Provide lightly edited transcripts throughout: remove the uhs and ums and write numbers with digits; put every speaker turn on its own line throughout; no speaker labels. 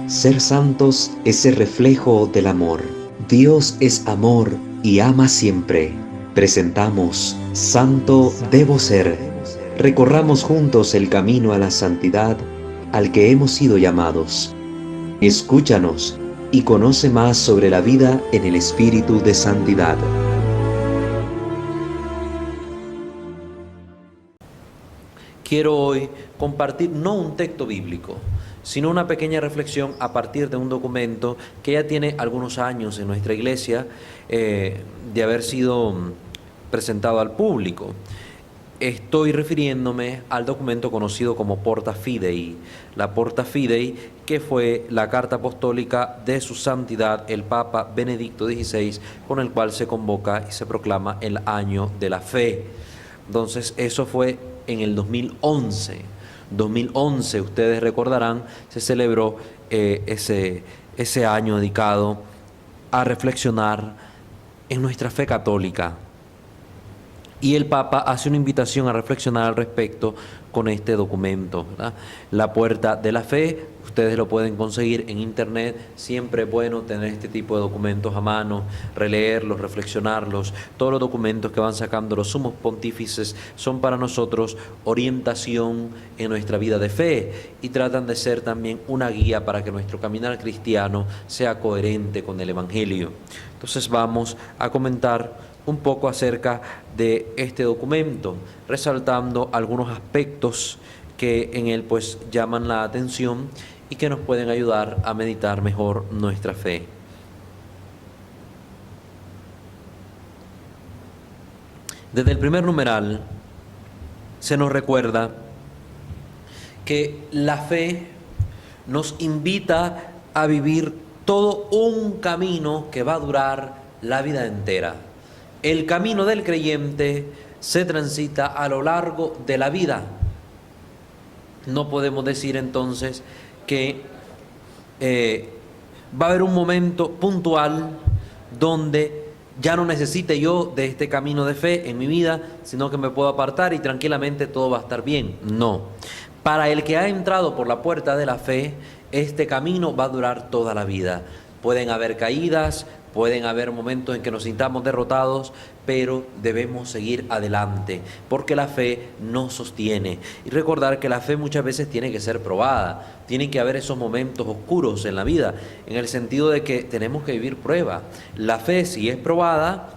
Ser santos es ser reflejo del amor. Dios es amor y ama siempre. Presentamos Santo Debo Ser. Recorramos juntos el camino a la santidad al que hemos sido llamados. Escúchanos y conoce más sobre la vida en el espíritu de santidad.
Quiero hoy compartir no un texto bíblico, sino una pequeña reflexión a partir de un documento que ya tiene algunos años en nuestra iglesia de haber sido presentado al público. Estoy refiriéndome al documento conocido como Porta Fidei, la Porta Fidei, que fue la carta apostólica de su santidad el Papa Benedicto XVI, con el cual se convoca y se proclama el Año de la Fe. Entonces, eso fue en el 2011. 2011, ustedes recordarán, se celebró ese año dedicado a reflexionar en nuestra fe católica. Y el Papa hace una invitación a reflexionar al respecto con este documento, ¿verdad? La Puerta de la Fe, ustedes lo pueden conseguir en internet. Siempre es bueno tener este tipo de documentos a mano, releerlos, reflexionarlos. Todos los documentos que van sacando los sumos pontífices son para nosotros orientación en nuestra vida de fe y tratan de ser también una guía para que nuestro caminar cristiano sea coherente con el Evangelio. Entonces vamos a comentar un poco acerca de este documento, resaltando algunos aspectos que en él pues llaman la atención y que nos pueden ayudar a meditar mejor nuestra fe. Desde el primer numeral se nos recuerda que la fe nos invita a vivir todo un camino que va a durar la vida entera. El camino del creyente se transita a lo largo de la vida. No podemos decir entonces que va a haber un momento puntual donde ya no necesite yo de este camino de fe en mi vida, sino que me puedo apartar y tranquilamente todo va a estar bien. No. Para el que ha entrado por la puerta de la fe, este camino va a durar toda la vida. Pueden haber caídas, pueden haber momentos en que nos sintamos derrotados, pero debemos seguir adelante, porque la fe nos sostiene. Y recordar que la fe muchas veces tiene que ser probada, tienen que haber esos momentos oscuros en la vida, en el sentido de que tenemos que vivir prueba. La fe, si es probada,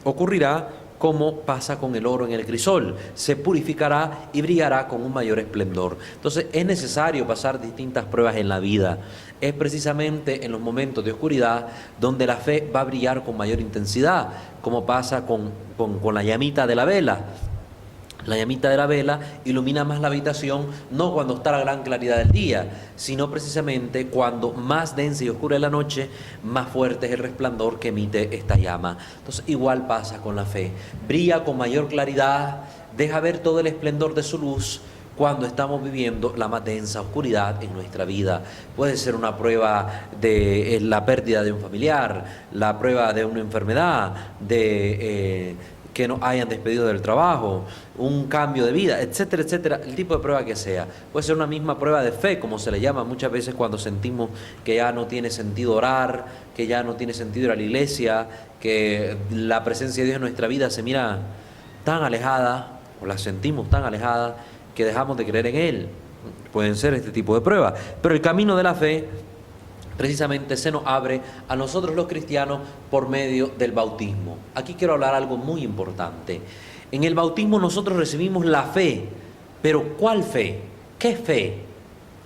ocurrirá como pasa con el oro en el crisol, se purificará y brillará con un mayor esplendor. Entonces es necesario pasar distintas pruebas en la vida. Es precisamente en los momentos de oscuridad donde la fe va a brillar con mayor intensidad, como pasa con la llamita de la vela. La llamita de la vela ilumina más la habitación, no cuando está la gran claridad del día, sino precisamente cuando más densa y oscura es la noche, más fuerte es el resplandor que emite esta llama. Entonces igual pasa con la fe. Brilla con mayor claridad, deja ver todo el esplendor de su luz cuando estamos viviendo la más densa oscuridad en nuestra vida. Puede ser una prueba de la pérdida de un familiar, la prueba de una enfermedad, que nos hayan despedido del trabajo, un cambio de vida, etcétera, etcétera, el tipo de prueba que sea. Puede ser una misma prueba de fe, como se le llama muchas veces cuando sentimos que ya no tiene sentido orar, que ya no tiene sentido ir a la iglesia, que la presencia de Dios en nuestra vida se mira tan alejada, o la sentimos tan alejada, que dejamos de creer en Él. Pueden ser este tipo de pruebas. Pero el camino de la fe precisamente se nos abre a nosotros los cristianos por medio del bautismo. Aquí quiero hablar algo muy importante. En el bautismo nosotros recibimos la fe, pero ¿cuál fe? ¿Qué fe?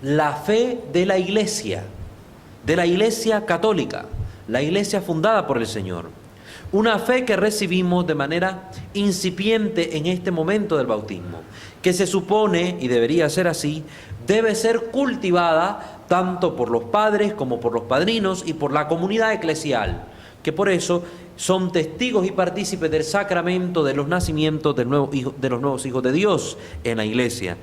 La fe de la iglesia católica, la iglesia fundada por el Señor. Una fe que recibimos de manera incipiente en este momento del bautismo, que se supone, y debería ser así, debe ser cultivada tanto por los padres como por los padrinos y por la comunidad eclesial, que por eso son testigos y partícipes del sacramento de los nacimientos de los nuevos hijos de Dios en la iglesia.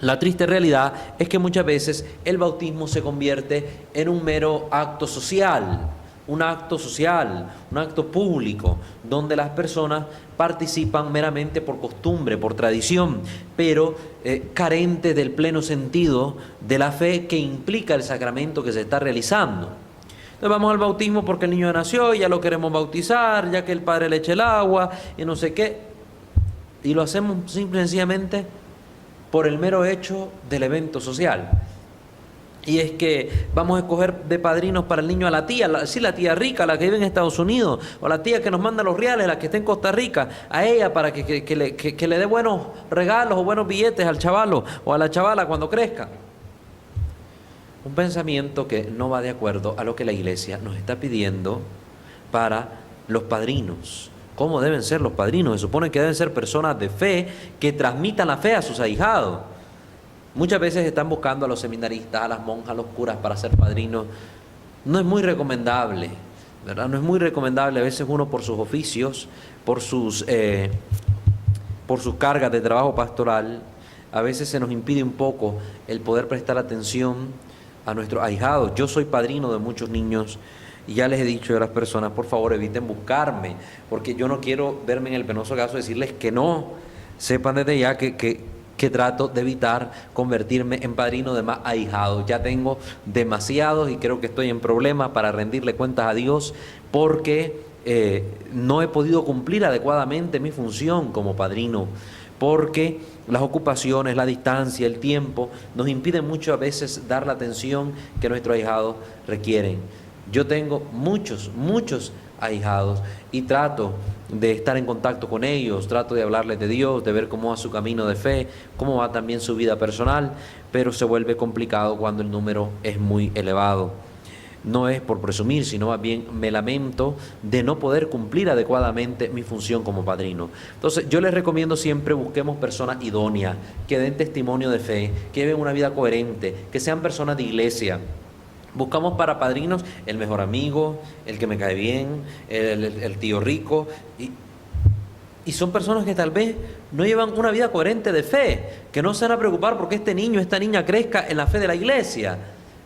La triste realidad es que muchas veces el bautismo se convierte en un mero acto social, un acto social, un acto público, donde las personas participan meramente por costumbre, por tradición, pero carente del pleno sentido de la fe que implica el sacramento que se está realizando. Entonces vamos al bautismo porque el niño nació y ya lo queremos bautizar, ya que el padre le eche el agua y no sé qué, y lo hacemos simple y sencillamente por el mero hecho del evento social. Y es que vamos a escoger de padrinos para el niño a la tía, la tía rica, la que vive en Estados Unidos, o la tía que nos manda los reales, la que está en Costa Rica, a ella para que le dé buenos regalos o buenos billetes al chavalo o a la chavala cuando crezca. Un pensamiento que no va de acuerdo a lo que la Iglesia nos está pidiendo para los padrinos. ¿Cómo deben ser los padrinos? Se supone que deben ser personas de fe que transmitan la fe a sus ahijados. Muchas veces están buscando a los seminaristas, a las monjas, a los curas para ser padrinos. No es muy recomendable, ¿verdad? No es muy recomendable. A veces uno por sus oficios, por sus cargas de trabajo pastoral, a veces se nos impide un poco el poder prestar atención a nuestros ahijados. Yo soy padrino de muchos niños y ya les he dicho a las personas, por favor eviten buscarme, porque yo no quiero verme en el penoso caso de decirles que no. Sepan desde ya que trato de evitar convertirme en padrino de más ahijados. Ya tengo demasiados y creo que estoy en problemas para rendirle cuentas a Dios porque no he podido cumplir adecuadamente mi función como padrino, porque las ocupaciones, la distancia, el tiempo nos impiden muchas veces dar la atención que nuestros ahijados requieren. Yo tengo muchos ahijados y trato de estar en contacto con ellos, trato de hablarles de Dios, de ver cómo va su camino de fe, cómo va también su vida personal, pero se vuelve complicado cuando el número es muy elevado. No es por presumir, sino más bien me lamento de no poder cumplir adecuadamente mi función como padrino. Entonces yo les recomiendo siempre busquemos personas idóneas, que den testimonio de fe, que lleven una vida coherente, que sean personas de iglesia. Buscamos para padrinos el mejor amigo, el que me cae bien, el tío rico, y son personas que tal vez no llevan una vida coherente de fe, que no se van a preocupar porque este niño, esta niña crezca en la fe de la iglesia.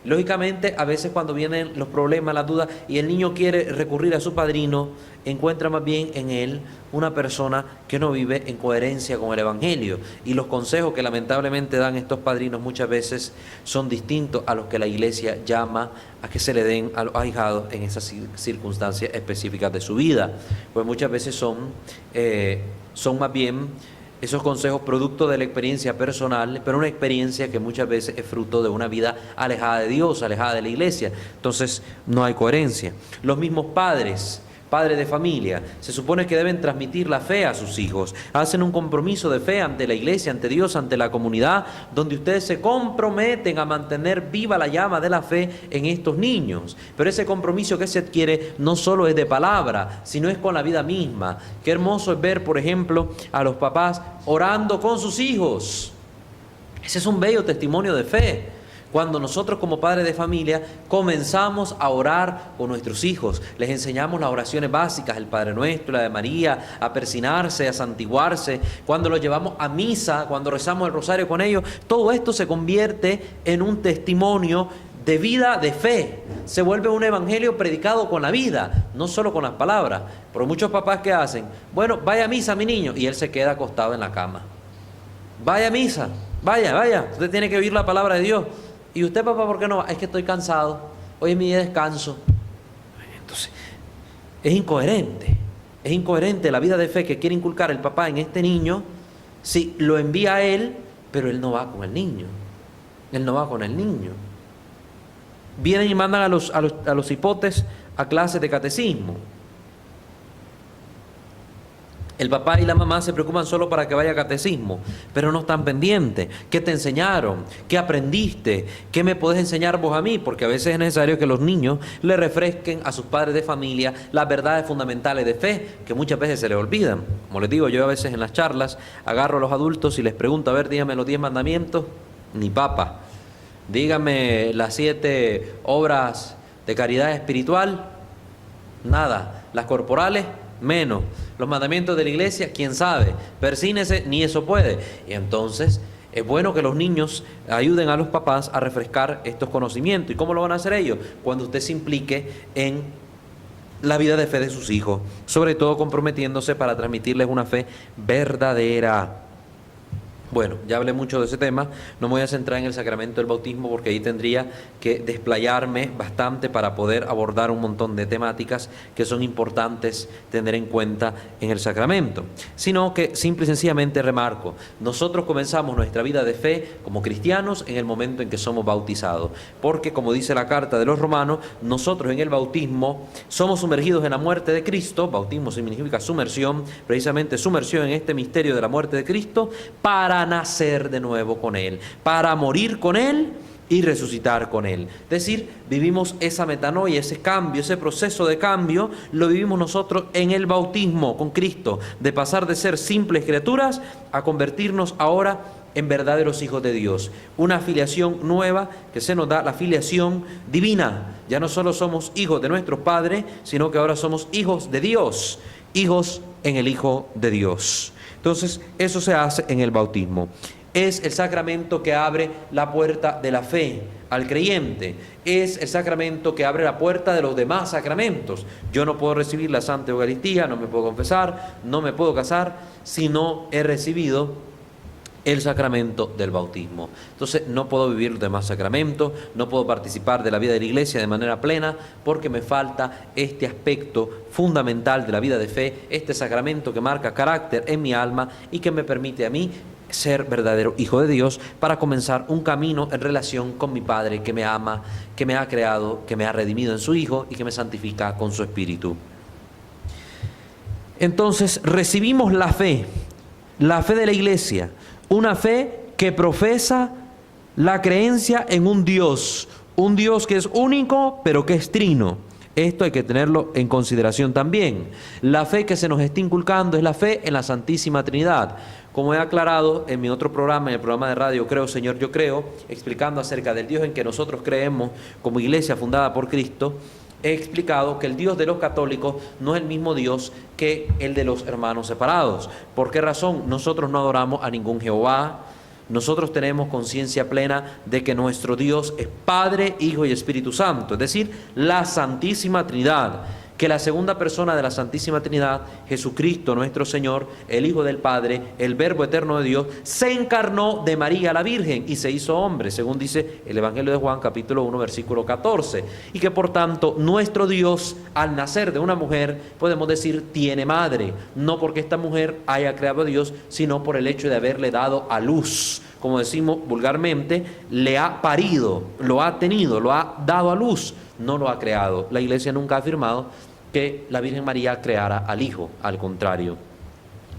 Lógicamente, a veces cuando vienen los problemas, las dudas, y el niño quiere recurrir a su padrino, encuentra más bien en él una persona que no vive en coherencia con el Evangelio. Y los consejos que lamentablemente dan estos padrinos muchas veces son distintos a los que la Iglesia llama a que se le den a los ahijados en esas circunstancias específicas de su vida. Pues muchas veces son más bien esos consejos producto de la experiencia personal, pero una experiencia que muchas veces es fruto de una vida alejada de Dios, alejada de la iglesia. Entonces no hay coherencia. Los mismos padres de familia, se supone que deben transmitir la fe a sus hijos. Hacen un compromiso de fe ante la iglesia, ante Dios, ante la comunidad, donde ustedes se comprometen a mantener viva la llama de la fe en estos niños. Pero ese compromiso que se adquiere no solo es de palabra, sino es con la vida misma. Qué hermoso es ver, por ejemplo, a los papás orando con sus hijos. Ese es un bello testimonio de fe. Cuando nosotros como padres de familia comenzamos a orar con nuestros hijos, les enseñamos las oraciones básicas, el Padre Nuestro, la de María, a persinarse, a santiguarse, cuando los llevamos a misa, cuando rezamos el rosario con ellos, todo esto se convierte en un testimonio de vida de fe. Se vuelve un evangelio predicado con la vida, no solo con las palabras. Pero muchos papás, ¿qué hacen? Bueno, vaya a misa mi niño, y él se queda acostado en la cama. Vaya a misa, vaya, usted tiene que oír la palabra de Dios. ¿Y usted, papá, por qué no va? Es que estoy cansado, hoy es mi día de descanso. Entonces, es incoherente la vida de fe que quiere inculcar el papá en este niño, si lo envía a él, pero él no va con el niño. Vienen y mandan a los hipotes a clases de catecismo. El papá y la mamá se preocupan solo para que vaya a catecismo, pero no están pendientes. ¿Qué te enseñaron? ¿Qué aprendiste? ¿Qué me podés enseñar vos a mí? Porque a veces es necesario que los niños le refresquen a sus padres de familia las verdades fundamentales de fe, que muchas veces se les olvidan. Como les digo, yo a veces en las charlas agarro a los adultos y les pregunto, a ver, dígame los 10 mandamientos. Ni papa. Dígame las 7 obras de caridad espiritual. Nada. Las corporales, menos. Los mandamientos de la iglesia, quién sabe. Persínese, ni eso puede. Y entonces es bueno que los niños ayuden a los papás a refrescar estos conocimientos. ¿Y cómo lo van a hacer ellos? Cuando usted se implique en la vida de fe de sus hijos, sobre todo comprometiéndose para transmitirles una fe verdadera. Bueno, ya hablé mucho de ese tema, no me voy a centrar en el sacramento del bautismo porque ahí tendría que desplayarme bastante para poder abordar un montón de temáticas que son importantes tener en cuenta en el sacramento, sino que simple y sencillamente remarco, nosotros comenzamos nuestra vida de fe como cristianos en el momento en que somos bautizados, porque como dice la carta de los Romanos, nosotros en el bautismo somos sumergidos en la muerte de Cristo, bautismo significa sumersión, precisamente sumersión en este misterio de la muerte de Cristo, para nacer de nuevo con Él, para morir con Él y resucitar con Él. Es decir, vivimos esa metanoia, ese cambio, ese proceso de cambio, lo vivimos nosotros en el bautismo con Cristo, de pasar de ser simples criaturas a convertirnos ahora en verdaderos hijos de Dios. Una filiación nueva que se nos da, la filiación divina. Ya no solo somos hijos de nuestro Padre, sino que ahora somos hijos de Dios, hijos en el Hijo de Dios. Entonces, eso se hace en el bautismo. Es el sacramento que abre la puerta de la fe al creyente. Es el sacramento que abre la puerta de los demás sacramentos. Yo no puedo recibir la Santa Eucaristía, no me puedo confesar, no me puedo casar si no he recibido el sacramento del bautismo. Entonces no puedo vivir los demás sacramentos, no puedo participar de la vida de la iglesia de manera plena porque me falta este aspecto fundamental de la vida de fe, este sacramento que marca carácter en mi alma y que me permite a mí ser verdadero hijo de Dios para comenzar un camino en relación con mi Padre que me ama, que me ha creado, que me ha redimido en su Hijo y que me santifica con su Espíritu. Entonces recibimos la fe de la iglesia, una fe que profesa la creencia en un Dios que es único pero que es trino. Esto hay que tenerlo en consideración también. La fe que se nos está inculcando es la fe en la Santísima Trinidad. Como he aclarado en mi otro programa, en el programa de radio Creo, Señor, yo creo, explicando acerca del Dios en que nosotros creemos como iglesia fundada por Cristo, he explicado que el Dios de los católicos no es el mismo Dios que el de los hermanos separados. ¿Por qué razón? Nosotros no adoramos a ningún Jehová. Nosotros tenemos conciencia plena de que nuestro Dios es Padre, Hijo y Espíritu Santo, es decir, la Santísima Trinidad. Que la segunda persona de la Santísima Trinidad, Jesucristo nuestro Señor, el Hijo del Padre, el Verbo eterno de Dios, se encarnó de María la Virgen y se hizo hombre, según dice el Evangelio de Juan, capítulo 1, versículo 14. Y que por tanto nuestro Dios, al nacer de una mujer, podemos decir, tiene madre. No porque esta mujer haya creado a Dios, sino por el hecho de haberle dado a luz. Como decimos vulgarmente, le ha parido, lo ha tenido, lo ha dado a luz, no lo ha creado. La Iglesia nunca ha afirmado que la Virgen María creara al Hijo, al contrario.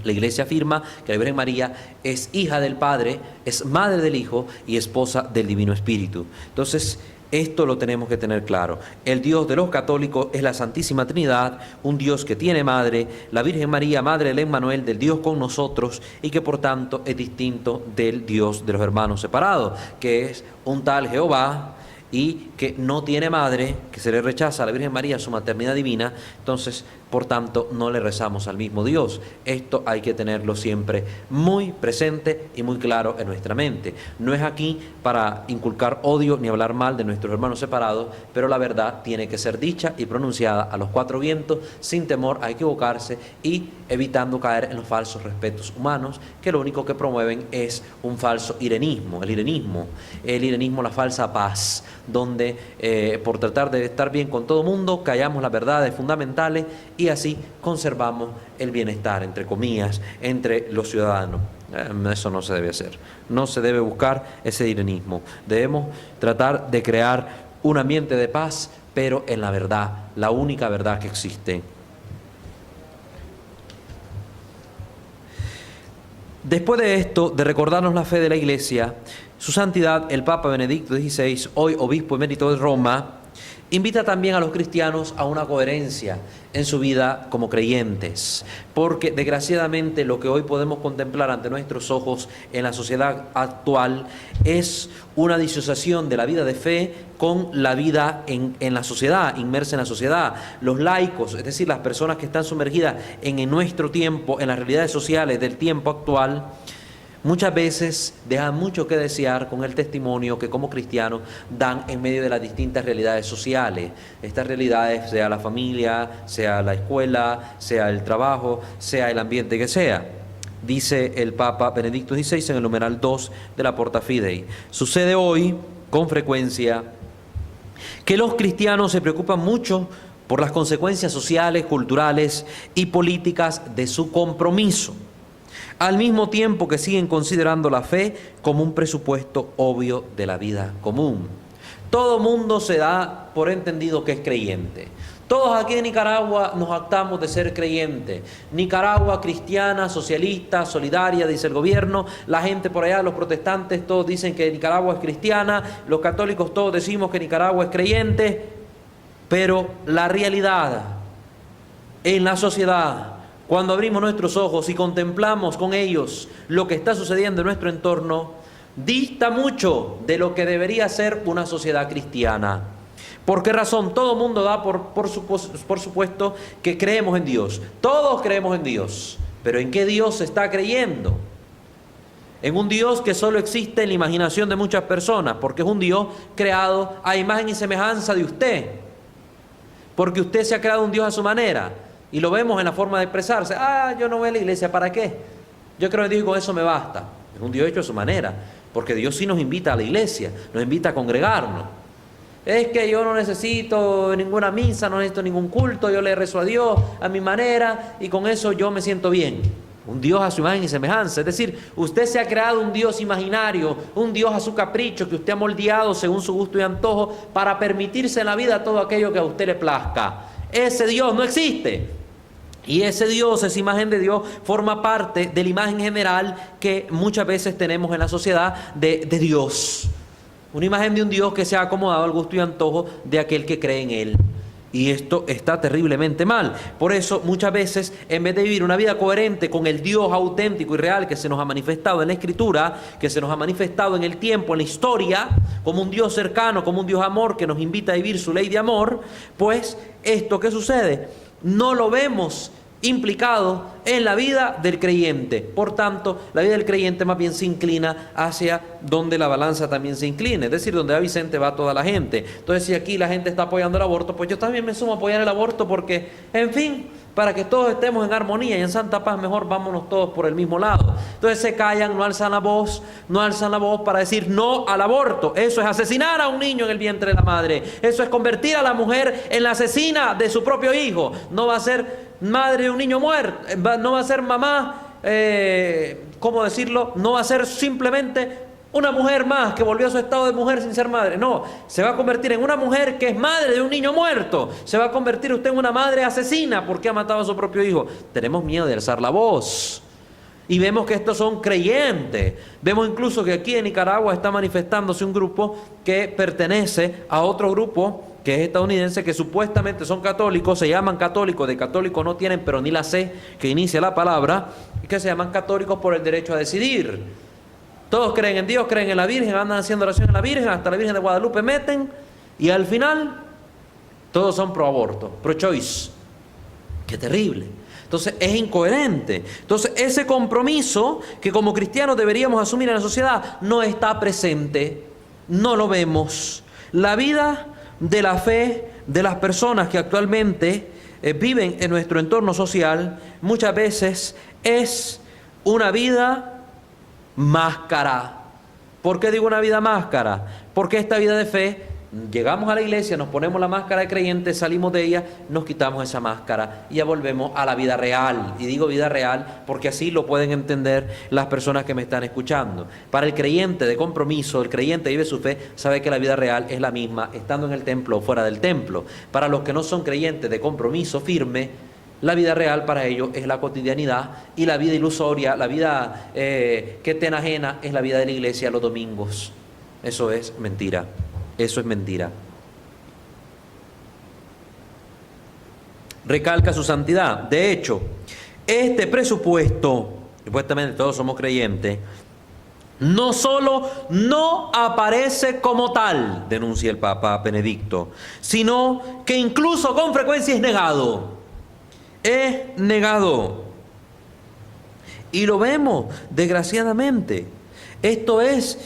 La Iglesia afirma que la Virgen María es hija del Padre, es madre del Hijo y esposa del Divino Espíritu. Entonces, esto lo tenemos que tener claro. El Dios de los católicos es la Santísima Trinidad, un Dios que tiene madre, la Virgen María, madre del Emmanuel, del Dios con nosotros, y que por tanto es distinto del Dios de los hermanos separados, que es un tal Jehová, y que no tiene madre, que se le rechaza a la Virgen María su maternidad divina, entonces, por tanto, no le rezamos al mismo Dios. Esto hay que tenerlo siempre muy presente y muy claro en nuestra mente. No es aquí para inculcar odio ni hablar mal de nuestros hermanos separados, pero la verdad tiene que ser dicha y pronunciada a los cuatro vientos, sin temor a equivocarse y evitando caer en los falsos respetos humanos, que lo único que promueven es un falso irenismo, la falsa paz, donde por tratar de estar bien con todo el mundo, callamos las verdades fundamentales y así conservamos el bienestar, entre comillas, entre los ciudadanos. Eso no se debe hacer. No se debe buscar ese irenismo. Debemos tratar de crear un ambiente de paz, pero en la verdad, la única verdad que existe. Después de esto, de recordarnos la fe de la Iglesia, Su Santidad el Papa Benedicto XVI, hoy obispo emérito de Roma, invita también a los cristianos a una coherencia en su vida como creyentes, porque desgraciadamente lo que hoy podemos contemplar ante nuestros ojos en la sociedad actual es una disociación de la vida de fe con la vida en la sociedad, inmersa en la sociedad. Los laicos, es decir, las personas que están sumergidas en nuestro tiempo, en las realidades sociales del tiempo actual, muchas veces dejan mucho que desear con el testimonio que como cristianos dan en medio de las distintas realidades sociales. Estas realidades, sea la familia, sea la escuela, sea el trabajo, sea el ambiente que sea. Dice el Papa Benedicto XVI en el numeral 2 de la Porta Fidei: sucede hoy, con frecuencia, que los cristianos se preocupan mucho por las consecuencias sociales, culturales y políticas de su compromiso, al mismo tiempo que siguen considerando la fe como un presupuesto obvio de la vida común. Todo mundo se da por entendido que es creyente. Todos aquí en Nicaragua nos jactamos de ser creyentes. Nicaragua cristiana, socialista, solidaria, dice el gobierno. La gente por allá, los protestantes, todos dicen que Nicaragua es cristiana. Los católicos todos decimos que Nicaragua es creyente. Pero la realidad en la sociedad, cuando abrimos nuestros ojos y contemplamos con ellos lo que está sucediendo en nuestro entorno, dista mucho de lo que debería ser una sociedad cristiana. ¿Por qué razón? Todo el mundo da por supuesto que creemos en Dios. Todos creemos en Dios. Pero ¿en qué Dios se está creyendo? En un Dios que solo existe en la imaginación de muchas personas, porque es un Dios creado a imagen y semejanza de usted. Porque usted se ha creado un Dios a su manera. Y lo vemos en la forma de expresarse. Yo no voy a la iglesia, ¿para qué? Yo creo en Dios y con eso me basta. Es un Dios hecho a su manera. Porque Dios sí nos invita a la iglesia, nos invita a congregarnos. Es que yo no necesito ninguna misa, no necesito ningún culto, yo le rezo a Dios a mi manera y con eso yo me siento bien. Un Dios a su imagen y semejanza. Es decir, usted se ha creado un Dios imaginario, un Dios a su capricho que usted ha moldeado según su gusto y antojo para permitirse en la vida todo aquello que a usted le plazca. Ese Dios no existe. Y ese Dios, esa imagen de Dios, forma parte de la imagen general que muchas veces tenemos en la sociedad de Dios. Una imagen de un Dios que se ha acomodado al gusto y antojo de aquel que cree en Él. Y esto está terriblemente mal. Por eso muchas veces, en vez de vivir una vida coherente con el Dios auténtico y real que se nos ha manifestado en la Escritura, que se nos ha manifestado en el tiempo, en la historia, como un Dios cercano, como un Dios amor que nos invita a vivir su ley de amor, pues esto que sucede no lo vemos implicado en la vida del creyente. Por tanto, la vida del creyente más bien se inclina hacia donde la balanza también se incline, es decir, donde va Vicente va toda la gente. Entonces, si aquí la gente está apoyando el aborto, pues yo también me sumo a apoyar el aborto porque, en fin, para que todos estemos en armonía y en santa paz, mejor vámonos todos por el mismo lado. Entonces se callan, no alzan la voz para decir no al aborto. Eso es asesinar a un niño en el vientre de la madre. Eso es convertir a la mujer en la asesina de su propio hijo. No va a ser madre de un niño muerto, no va a ser mamá, ¿cómo decirlo? No va a ser simplemente una mujer más que volvió a su estado de mujer sin ser madre. No, se va a convertir en una mujer que es madre de un niño muerto. Se va a convertir usted en una madre asesina porque ha matado a su propio hijo. Tenemos miedo de alzar la voz. Y vemos que estos son creyentes. Vemos incluso que aquí en Nicaragua está manifestándose un grupo que pertenece a otro grupo que es estadounidense, que supuestamente son católicos, se llaman católicos, de católico no tienen pero ni la C que inicia la palabra, y que se llaman católicos por el derecho a decidir. Todos creen en Dios, creen en la Virgen, andan haciendo oración a la Virgen, hasta la Virgen de Guadalupe meten, y al final todos son pro aborto, pro choice. ¡Qué terrible! Entonces es incoherente. Entonces ese compromiso que como cristianos deberíamos asumir en la sociedad no está presente, no lo vemos. La vida de la fe de las personas que actualmente viven en nuestro entorno social muchas veces es una vida máscara. ¿Por qué digo una vida máscara? Porque esta vida de fe, llegamos a la iglesia, nos ponemos la máscara de creyente, salimos de ella, nos quitamos esa máscara y ya volvemos a la vida real. Y digo vida real porque así lo pueden entender las personas que me están escuchando. Para el creyente de compromiso, el creyente que vive su fe, sabe que la vida real es la misma, estando en el templo o fuera del templo. Para los que no son creyentes de compromiso firme, la vida real para ellos es la cotidianidad, y la vida ilusoria, la vida que te enajena, es la vida de la iglesia los domingos. Eso es mentira. Eso es mentira. Recalca su santidad. De hecho, este presupuesto, supuestamente todos somos creyentes, no solo no aparece como tal, denuncia el Papa Benedicto, sino que incluso con frecuencia es negado. Es negado. Y lo vemos, desgraciadamente. Esto es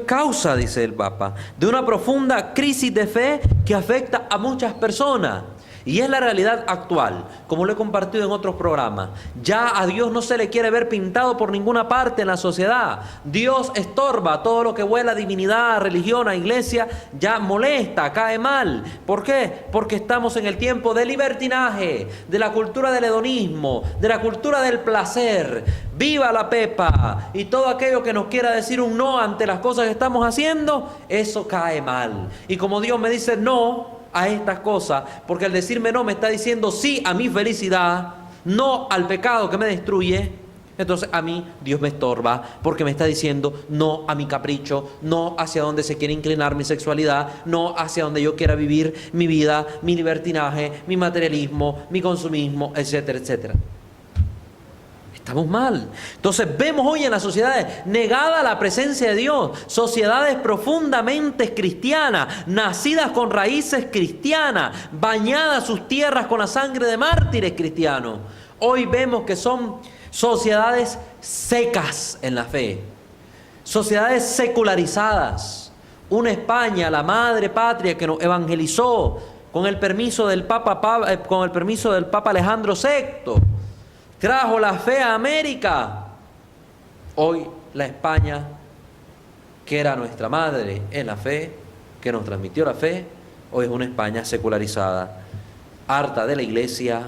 causa, dice el Papa, de una profunda crisis de fe que afecta a muchas personas. Y es la realidad actual, como lo he compartido en otros programas. Ya a Dios no se le quiere ver pintado por ninguna parte en la sociedad. Dios estorba todo lo que huela a divinidad, a religión, a iglesia, ya molesta, cae mal. ¿Por qué? Porque estamos en el tiempo del libertinaje, de la cultura del hedonismo, de la cultura del placer. ¡Viva la pepa! Y todo aquello que nos quiera decir un no ante las cosas que estamos haciendo, eso cae mal. Y como Dios me dice no a estas cosas, porque al decirme no me está diciendo sí a mi felicidad, no al pecado que me destruye, entonces a mí Dios me estorba, porque me está diciendo no a mi capricho, no hacia donde se quiere inclinar mi sexualidad, no hacia donde yo quiera vivir mi vida, mi libertinaje, mi materialismo, mi consumismo, etcétera, etcétera. Estamos mal. Entonces vemos hoy en las sociedades negada la presencia de Dios, sociedades profundamente cristianas, nacidas con raíces cristianas, bañadas sus tierras con la sangre de mártires cristianos. Hoy vemos que son sociedades secas en la fe, sociedades secularizadas. Una España, la madre patria que nos evangelizó con el permiso del Papa Alejandro VI, trajo la fe a América. Hoy la España, que era nuestra madre en la fe, que nos transmitió la fe, hoy es una España secularizada, harta de la iglesia,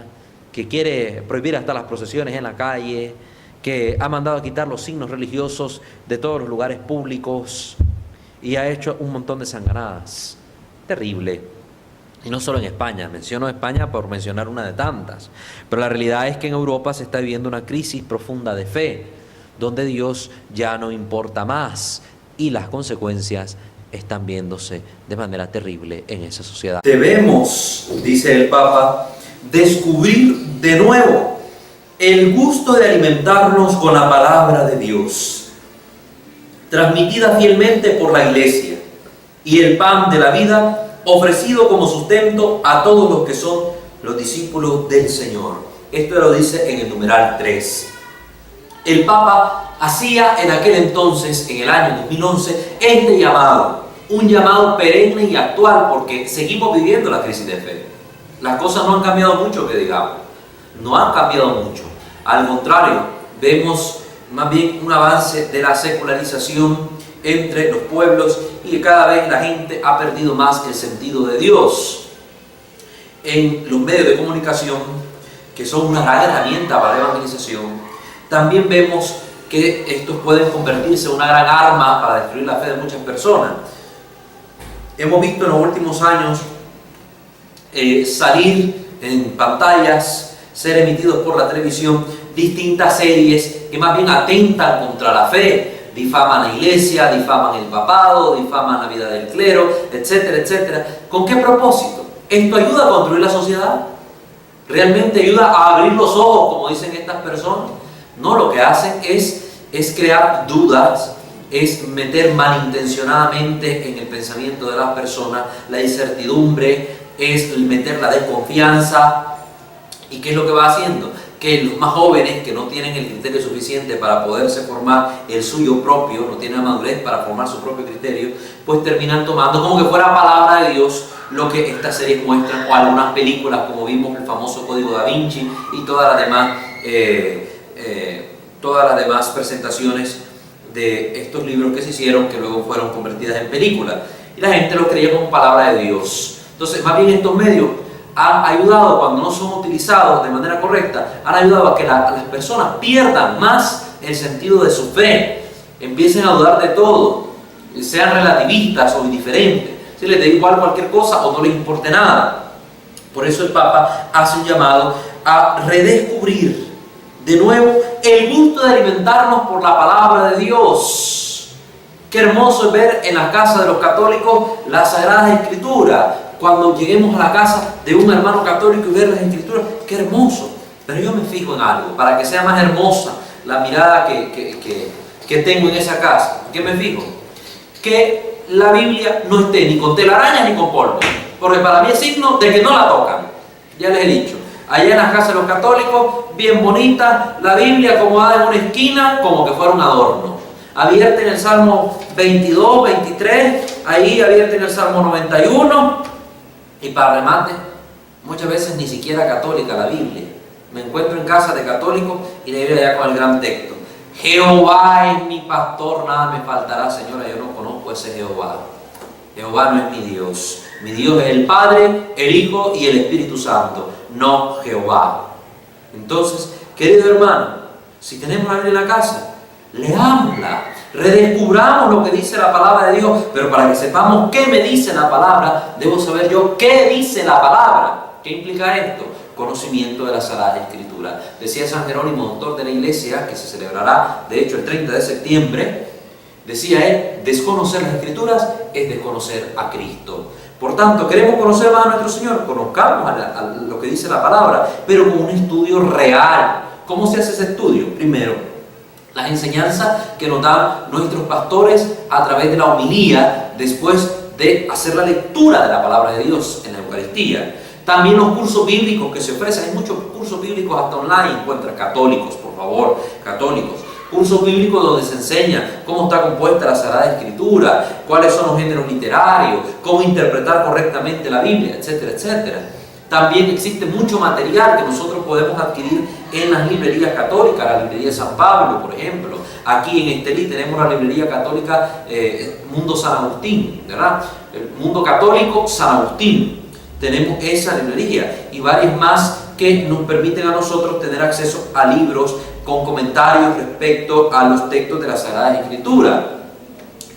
que quiere prohibir hasta las procesiones en la calle, que ha mandado a quitar los signos religiosos de todos los lugares públicos y ha hecho un montón de sanganadas. Terrible. Y no solo en España, menciono España por mencionar una de tantas, pero la realidad es que en Europa se está viviendo una crisis profunda de fe, donde Dios ya no importa más y las consecuencias están viéndose de manera terrible en esa sociedad. Debemos, dice el Papa, descubrir de nuevo el gusto de alimentarnos con la palabra de Dios, transmitida fielmente por la Iglesia, y el pan de la vida ofrecido como sustento a todos los que son los discípulos del Señor. Esto lo dice en el numeral 3. El Papa hacía en aquel entonces, en el año 2011, este llamado, un llamado perenne y actual, porque seguimos viviendo la crisis de fe. Las cosas no han cambiado mucho, que digamos, no han cambiado mucho. Al contrario, vemos más bien un avance de la secularización entre los pueblos y que cada vez la gente ha perdido más el sentido de Dios. En los medios de comunicación, que son una gran herramienta para la evangelización, también vemos que estos pueden convertirse en una gran arma para destruir la fe de muchas personas. Hemos visto en los últimos años salir en pantallas, ser emitidos por la televisión, distintas series que más bien atentan contra la fe, difaman la iglesia, difaman el papado, difaman la vida del clero, etcétera, etcétera. ¿Con qué propósito? ¿Esto ayuda a construir la sociedad? ¿Realmente ayuda a abrir los ojos, como dicen estas personas? No, lo que hacen es crear dudas, es meter malintencionadamente en el pensamiento de las personas la incertidumbre, es meter la desconfianza. ¿Y qué es lo que va haciendo? Que los más jóvenes, que no tienen el criterio suficiente para poderse formar el suyo propio, no tienen la madurez para formar su propio criterio, pues terminan tomando como que fuera palabra de Dios lo que estas series muestran, o algunas películas, como vimos el famoso Código Da Vinci y todas las demás presentaciones de estos libros que se hicieron, que luego fueron convertidas en películas. Y la gente lo creía como palabra de Dios. Entonces, más bien estos medios han ayudado, cuando no son utilizados de manera correcta, han ayudado a que las personas pierdan más el sentido de su fe, empiecen a dudar de todo, sean relativistas o indiferentes, si les da igual cualquier cosa o no les importe nada. Por eso el Papa hace un llamado a redescubrir de nuevo el gusto de alimentarnos por la palabra de Dios. Qué hermoso es ver en la casa de los católicos las Sagradas Escrituras. Cuando lleguemos a la casa de un hermano católico y ver las Escrituras, qué hermoso. Pero yo me fijo en algo, para que sea más hermosa la mirada que tengo en esa casa. ¿Qué me fijo? Que la Biblia no esté ni con telarañas ni con polvo, porque para mí es signo de que no la tocan. Ya les he dicho, Allá en las casas de los católicos, bien bonita, la Biblia acomodada en una esquina como que fuera un adorno. Abierta en el Salmo 22, 23, ahí abierta en el Salmo 91, y para remate, muchas veces ni siquiera católica la Biblia. Me encuentro en casa de católicos y la Biblia ya con el gran texto. Jehová es mi pastor, nada me faltará. Señora, yo no conozco ese Jehová. Jehová no es mi Dios. Mi Dios es el Padre, el Hijo y el Espíritu Santo, no Jehová. Entonces, querido hermano, si tenemos la Biblia en la casa, leámosla, redescubramos lo que dice la palabra de Dios, pero para que sepamos qué me dice la palabra, debo saber yo qué dice la palabra. ¿Qué implica esto? Conocimiento de la Sagrada Escritura. Decía San Jerónimo, doctor de la Iglesia, que se celebrará, de hecho, el 30 de septiembre, decía él, desconocer las Escrituras es desconocer a Cristo. Por tanto, queremos conocer más a nuestro Señor, conozcamos a lo que dice la palabra, pero con un estudio real. ¿Cómo se hace ese estudio? Primero, las enseñanzas que nos dan nuestros pastores a través de la homilía, después de hacer la lectura de la palabra de Dios en la Eucaristía. También los cursos bíblicos que se ofrecen, hay muchos cursos bíblicos hasta online, encuentra católicos, por favor, católicos. Cursos bíblicos donde se enseña cómo está compuesta la Sagrada Escritura, cuáles son los géneros literarios, cómo interpretar correctamente la Biblia, etcétera, etcétera. También existe mucho material que nosotros podemos adquirir en las librerías católicas, la librería de San Pablo, por ejemplo. Aquí en Estelí tenemos la librería católica Mundo San Agustín, ¿verdad? El Mundo Católico San Agustín. Tenemos esa librería y varias más que nos permiten a nosotros tener acceso a libros con comentarios respecto a los textos de la Sagrada Escritura.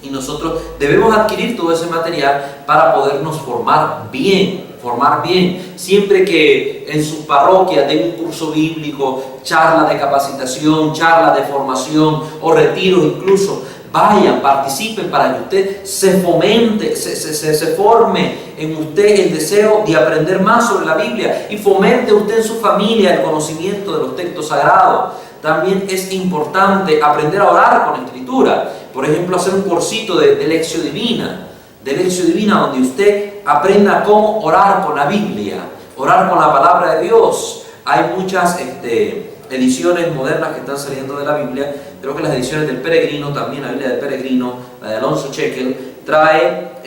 Y nosotros debemos adquirir todo ese material para podernos formar bien. Siempre que en sus parroquias den un curso bíblico, charla de capacitación, charla de formación o retiros incluso, vayan, participen para que usted se fomente, se forme en usted el deseo de aprender más sobre la Biblia y fomente usted en su familia el conocimiento de los textos sagrados. También es importante aprender a orar con la Escritura. Por ejemplo, hacer un cursito de Lección Divina. De Lección Divina donde usted aprenda cómo orar con la Biblia, orar con la palabra de Dios. Hay muchas ediciones modernas que están saliendo de la Biblia. Creo que las ediciones del Peregrino, también la Biblia del Peregrino, la de Alonso Chequel, trae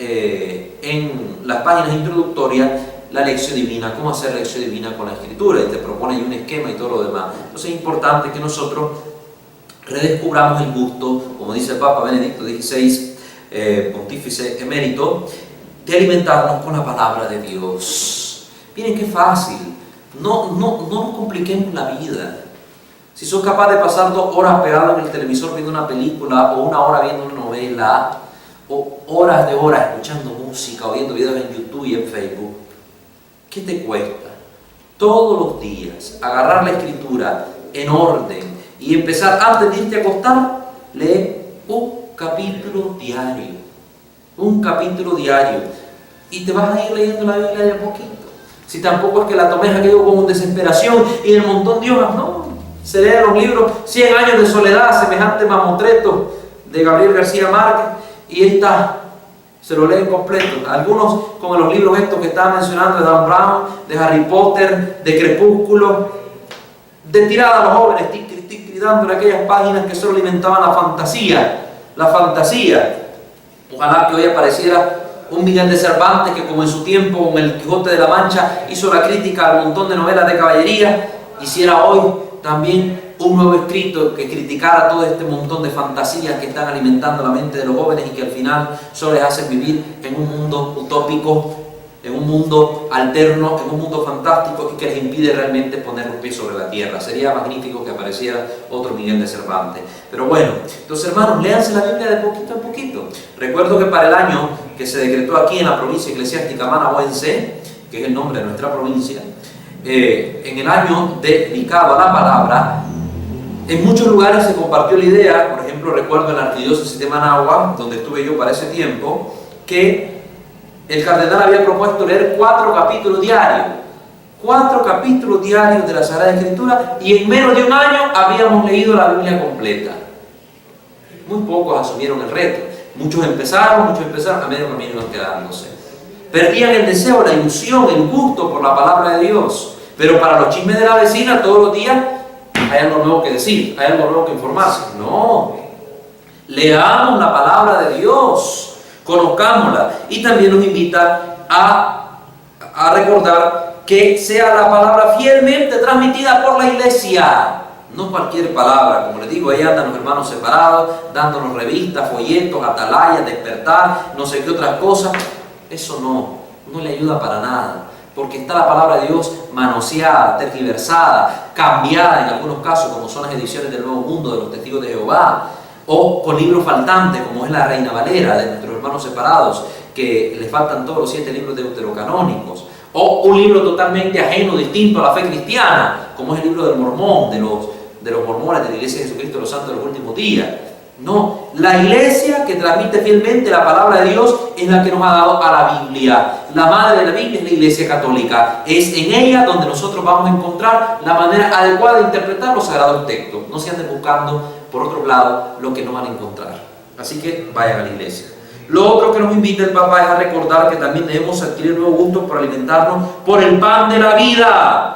en las páginas introductorias la lección divina, cómo hacer lección divina con la Escritura, y te propone ahí un esquema y todo lo demás. Entonces es importante que nosotros redescubramos el gusto, como dice el Papa Benedicto XVI, pontífice emérito, de alimentarnos con la palabra de Dios. Miren qué fácil, no nos compliquemos la vida. Si sos capaz de pasar 2 horas pegado en el televisor viendo una película, o 1 hora viendo una novela, o horas de horas escuchando música o viendo videos en YouTube y en Facebook, ¿qué te cuesta? Todos los días agarrar la Escritura en orden y empezar antes de irte a acostar, leer un capítulo diario. Un capítulo diario. Y te vas a ir leyendo la Biblia de a poquito. Si tampoco es que la tomes aquello con desesperación y el montón de hojas, no. Se leen los libros 100 años de soledad, semejante mamotreto de Gabriel García Márquez, y esta se lo leen completo. Algunos con los libros estos que estaba mencionando de Dan Brown, de Harry Potter, de Crepúsculo, de tirada a los jóvenes, dándole aquellas páginas que solo alimentaban la fantasía. La fantasía. Ojalá que hoy apareciera un Miguel de Cervantes que, como en su tiempo con el Quijote de la Mancha hizo la crítica al montón de novelas de caballería, hiciera hoy también un nuevo escrito que criticara todo este montón de fantasías que están alimentando la mente de los jóvenes y que al final solo les hacen vivir en un mundo utópico, en un mundo alterno, en un mundo fantástico y que les impide realmente poner los pies sobre la tierra. Sería magnífico que apareciera otro Miguel de Cervantes. Pero bueno, entonces hermanos, léanse la Biblia de poquito en poquito. Recuerdo que para el año que se decretó aquí en la provincia eclesiástica Manahuense, que es el nombre de nuestra provincia, en el año dedicado a la palabra, en muchos lugares se compartió la idea. Por ejemplo, recuerdo en la arquidiócesis de Managua, donde estuve yo para ese tiempo, que el cardenal había propuesto leer 4 capítulos diarios. 4 capítulos diarios de la Sagrada Escritura, y en menos de un año habíamos leído la Biblia completa. Muy pocos asumieron el reto. Muchos empezaron, a medio camino iban quedándose. Perdían el deseo, la ilusión, el gusto por la palabra de Dios. Pero para los chismes de la vecina, todos los días hay algo nuevo que decir, hay algo nuevo que informarse. No, leamos la palabra de Dios, conozcámosla. Y también nos invita a recordar que sea la palabra fielmente transmitida por la iglesia. No cualquier palabra, como les digo, ahí andan los hermanos separados, dándonos revistas, folletos, atalayas, despertar, no sé qué otras cosas. Eso no le ayuda para nada, porque está la palabra de Dios manoseada, tergiversada, cambiada en algunos casos, como son las ediciones del Nuevo Mundo de los Testigos de Jehová, o con libros faltantes, como es la Reina Valera de nuestros hermanos separados, que les faltan todos los 7 libros deuterocanónicos, o un libro totalmente ajeno, distinto a la fe cristiana, como es el libro del Mormón, de los mormones de la Iglesia de Jesucristo de los Santos de los Últimos Días. No, la iglesia que transmite fielmente la palabra de Dios es la que nos ha dado a la Biblia. La madre de la Biblia es la Iglesia Católica. Es en ella donde nosotros vamos a encontrar la manera adecuada de interpretar los sagrados textos. No se anden buscando por otro lado lo que no van a encontrar. Así que vayan a la iglesia. Lo otro que nos invita el Papa es a recordar que también debemos adquirir nuevos gustos por alimentarnos por el pan de la vida,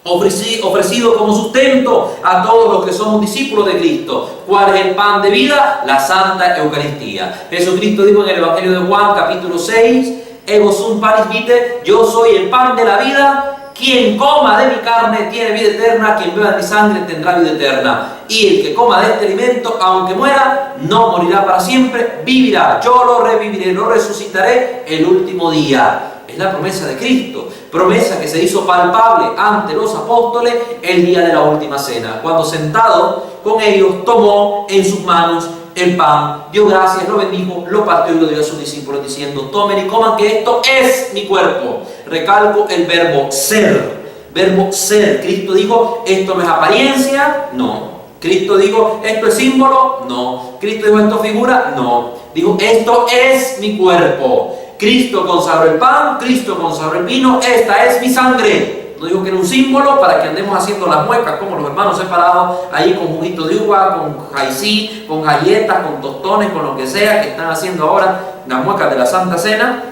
ofrecido como sustento a todos los que somos discípulos de Cristo. ¿Cuál es el pan de vida? La Santa Eucaristía. Jesucristo dijo en el Evangelio de Juan, capítulo 6, Ego sum panis vitae, yo soy el pan de la vida. Quien coma de mi carne tiene vida eterna, quien beba de mi sangre tendrá vida eterna. Y el que coma de este alimento, aunque muera, no morirá para siempre, vivirá. Yo lo reviviré, lo resucitaré el último día. Es la promesa de Cristo, promesa que se hizo palpable ante los apóstoles el día de la última cena, cuando sentado con ellos tomó en sus manos el pan, dio gracias, lo bendijo, lo partió y lo dio a sus discípulos diciendo: tomen y coman, que esto es mi cuerpo. Recalco el verbo ser. Verbo ser. Cristo dijo: esto no es apariencia, no. Cristo dijo: esto es símbolo, no. Cristo dijo: esto figura, no. Dijo: esto es mi cuerpo. Cristo consagró el pan, Cristo consagró el vino, esta es mi sangre. No digo que era un símbolo para que andemos haciendo las muecas como los hermanos separados, ahí con juguito de uva, con jaicí, con galletas, con tostones, con lo que sea que están haciendo ahora las muecas de la Santa Cena.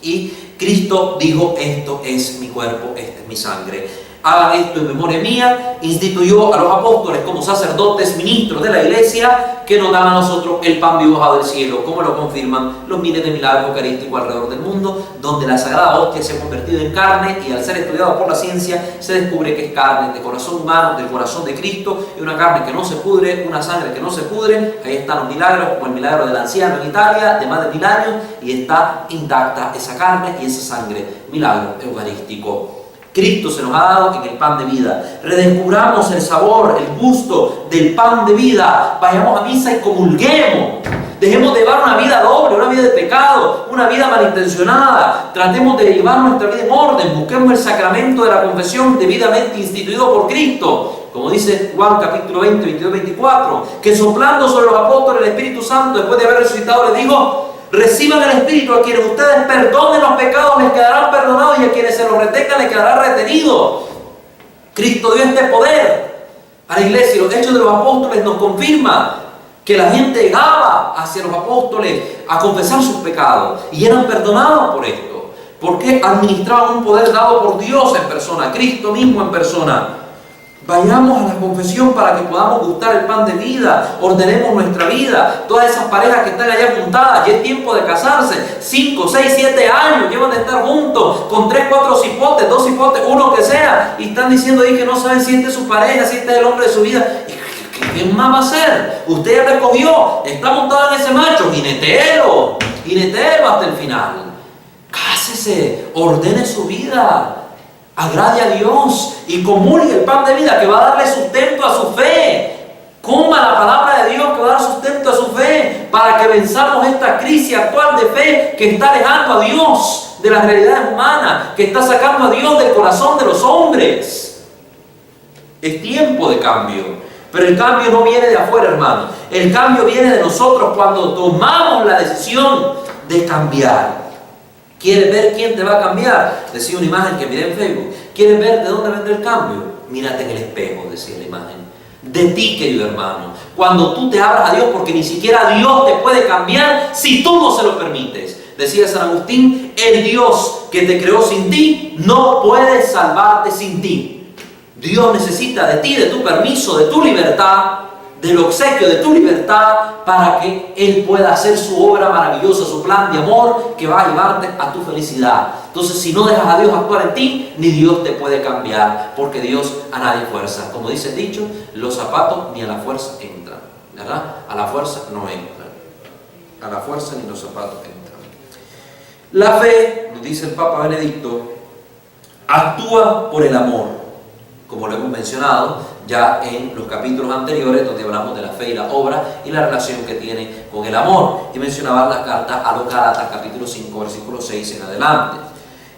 Y Cristo dijo: esto es mi cuerpo, esta es mi sangre. Hagan esto en memoria mía. Instituyó a los apóstoles como sacerdotes, ministros de la iglesia, que nos dan a nosotros el pan vivo bajado del cielo, como lo confirman los miles de milagros eucarísticos alrededor del mundo, donde la sagrada hostia se ha convertido en carne y al ser estudiado por la ciencia se descubre que es carne de corazón humano, del corazón de Cristo, y una carne que no se pudre, una sangre que no se pudre. Ahí están los milagros, como el milagro del anciano en Italia de más de 1000 años, y está intacta esa carne y esa sangre, milagro eucarístico. Cristo se nos ha dado en el pan de vida. Redescubramos el sabor, el gusto del pan de vida. Vayamos a misa y comulguemos. Dejemos de llevar una vida doble, una vida de pecado, una vida malintencionada. Tratemos de llevar nuestra vida en orden. Busquemos el sacramento de la confesión debidamente instituido por Cristo. Como dice Juan capítulo 20, 22, 24, que soplando sobre los apóstoles el Espíritu Santo, después de haber resucitado, les dijo: reciban el Espíritu. A quienes ustedes perdonen los pecados les quedarán perdonados, y a quienes se los retengan les quedará retenido. Cristo dio este poder a la iglesia. Los hechos de los apóstoles nos confirman que la gente llegaba hacia los apóstoles a confesar sus pecados y eran perdonados por esto, porque administraban un poder dado por Dios en persona, Cristo mismo en persona. Vayamos a la confesión para que podamos gustar el pan de vida. Ordenemos nuestra vida. Todas esas parejas que están allá juntadas, ya es tiempo de casarse. 5, 6, 7 años llevan de estar juntos, con 3, 4 cipotes, 2 cipotes, uno que sea, y están diciendo ahí que no saben si este es su pareja, si este es el hombre de su vida. ¿Qué más va a hacer? Usted ya lo escogió, está montado en ese macho, jinetéelo hasta el final. Cásese, ordene su vida, agrade a Dios y comulgue el pan de vida que va a darle sustento a su fe. Coma la palabra de Dios que va a dar sustento a su fe, para que venzamos esta crisis actual de fe que está alejando a Dios de las realidades humanas, que está sacando a Dios del corazón de los hombres. Es tiempo de cambio. Pero el cambio no viene de afuera, hermano. El cambio viene de nosotros cuando tomamos la decisión de cambiar. ¿Quieres ver quién te va a cambiar? Decía una imagen que miré en Facebook. ¿Quieres ver de dónde vendrá el cambio? Mírate en el espejo, decía la imagen. De ti, querido hermano. Cuando tú te abras a Dios, porque ni siquiera Dios te puede cambiar si tú no se lo permites. Decía San Agustín, el Dios que te creó sin ti no puede salvarte sin ti. Dios necesita de ti, de tu permiso, de tu libertad, del obsequio de tu libertad, para que Él pueda hacer su obra maravillosa, su plan de amor que va a llevarte a tu felicidad. Entonces, si no dejas a Dios actuar en ti, ni Dios te puede cambiar, porque Dios a nadie fuerza. Como dice el dicho, los zapatos ni a la fuerza entran, ¿verdad? A la fuerza no entran. A la fuerza ni los zapatos entran. La fe, nos dice el Papa Benedicto, actúa por el amor, como lo hemos mencionado ya en los capítulos anteriores, donde hablamos de la fe y la obra y la relación que tiene con el amor. Y mencionaba la carta a los Gálatas, capítulo 5, versículo 6 en adelante.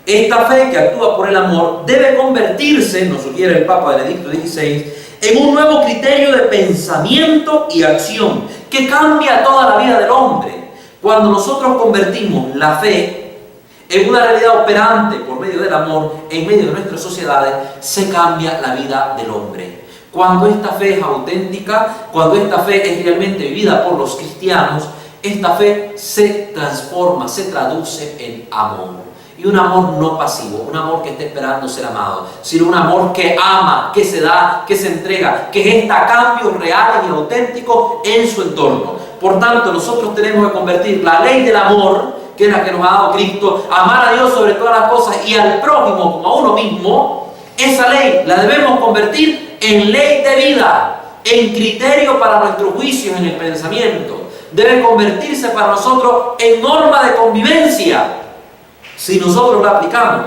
Esta fe que actúa por el amor debe convertirse, nos sugiere el Papa Benedicto XVI, en un nuevo criterio de pensamiento y acción que cambia toda la vida del hombre. Cuando nosotros convertimos la fe en una realidad operante por medio del amor en medio de nuestras sociedades, se cambia la vida del hombre. Cuando esta fe es auténtica, cuando esta fe es realmente vivida por los cristianos, esta fe se transforma, se traduce en amor. Y un amor no pasivo, un amor que esté esperando ser amado, sino un amor que ama, que se da, que se entrega, que gesta cambios reales y auténticos en su entorno. Por tanto, nosotros tenemos que convertir la ley del amor, que es la que nos ha dado Cristo, amar a Dios sobre todas las cosas y al prójimo como a uno mismo, esa ley la debemos convertir en ley de vida, en criterio para nuestros juicios en el pensamiento. Debe convertirse para nosotros en norma de convivencia. Si nosotros la aplicamos,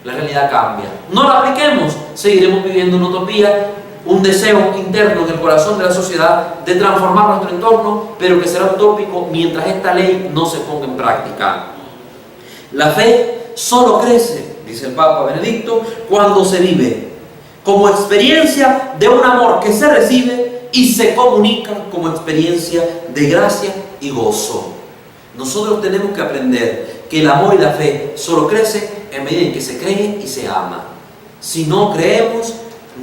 la realidad cambia. No la apliquemos, seguiremos viviendo una utopía, un deseo interno en el corazón de la sociedad de transformar nuestro entorno, pero que será utópico mientras esta ley no se ponga en práctica. La fe solo crece, dice el Papa Benedicto, cuando se vive como experiencia de un amor que se recibe y se comunica como experiencia de gracia y gozo. Nosotros tenemos que aprender que el amor y la fe solo crecen en medida en que se cree y se ama. Si no creemos,